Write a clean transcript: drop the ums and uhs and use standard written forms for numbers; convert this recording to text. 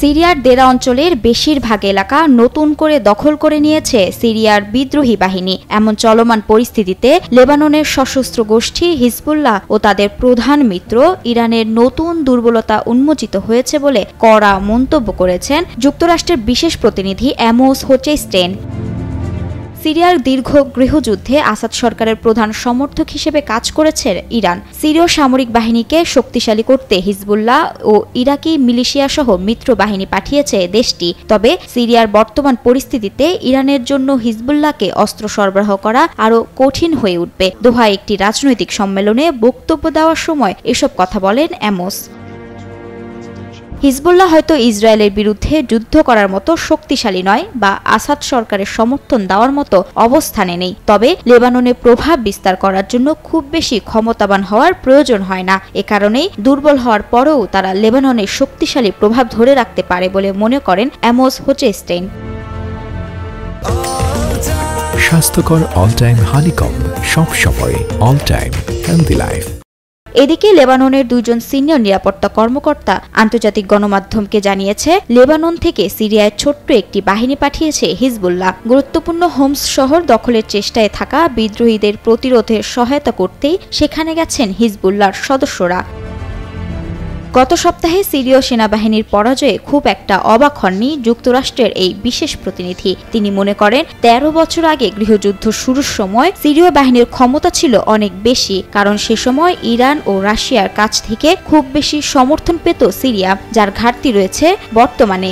সিরিয়ার দেরা অঞ্চলের বেশিরভাগ এলাকা নতুন করে দখল করে নিয়েছে সিরিয়ার বিদ্রোহী বাহিনী। এমন চলমান পরিস্থিতিতে লেবাননের সশস্ত্র গোষ্ঠী হিজবুল্লাহ ও তাদের প্রধান মিত্র ইরানের নতুন দুর্বলতা উন্মোচিত হয়েছে বলে কড়া মন্তব্য করেছেন যুক্তরাষ্ট্রের বিশেষ প্রতিনিধি অ্যামোস হোচেস্টেইন। সিরিয়ার দীর্ঘ গৃহযুদ্ধে আসাদ সরকারের প্রধান সমর্থক হিসেবে কাজ করেছে ইরান। সিরীয় সামরিক বাহিনীকে শক্তিশালী করতে হিজবুল্লাহ ও ইরাকি মিলিশিয়া সহ মিত্র বাহিনী পাঠিয়েছে দেশটি। তবে সিরিয়ার বর্তমান পরিস্থিতিতে ইরানের জন্য হিজবুল্লাহকে অস্ত্র সরবরাহ করা আরও কঠিন হয়ে উঠবে। দোহায় একটি রাজনৈতিক সম্মেলনে বক্তব্য দেওয়ার সময় এসব কথা বলেন অ্যামোস। হিজবুল্লাহ হয়তো ইসরায়েলের বিরুদ্ধে যুদ্ধ করার মতো শক্তিশালী নয় বা আসাদ সরকারের সমর্থন দেওয়ার মতো অবস্থানে নেই, তবে লেবাননে প্রভাব বিস্তার করার জন্য খুব বেশি ক্ষমতাবান হওয়ার প্রয়োজন হয় না। এ কারণেই দুর্বল হওয়ার পরেও তারা লেবাননের শক্তিশালী প্রভাব ধরে রাখতে পারে বলে মনে করেন অ্যামোস হোচেস্টেইন। স্বাস্থ্যকর অল টাইম হানিকম, সব সময় অল টাইম হেলদি লাইফ। এদিকে লেবাননের দুইজন সিনিয়র নিরাপত্তা কর্মকর্তা আন্তর্জাতিক গণমাধ্যমকে জানিয়েছে, লেবানন থেকে সিরিয়ায় ছোট্ট একটি বাহিনী পাঠিয়েছে হিজবুল্লাহ। গুরুত্বপূর্ণ হোমস শহর দখলের চেষ্টায় থাকা বিদ্রোহীদের প্রতিরোধে সহায়তা করতেই সেখানে গেছেন হিজবুল্লাহর সদস্যরা। গত সপ্তাহে সিরীয় সেনাবাহিনীর পরাজয়ে খুব একটা অবাক হননি যুক্তরাষ্ট্রের এই বিশেষ প্রতিনিধি। তিনি মনে করেন ১৩ বছর আগে গৃহযুদ্ধ শুরুর সময় সিরীয় বাহিনীর ক্ষমতা ছিল অনেক বেশি, কারণ সে সময় ইরান ও রাশিয়ার কাছ থেকে খুব বেশি সমর্থন পেত সিরিয়া, যার ঘাটতি রয়েছে বর্তমানে।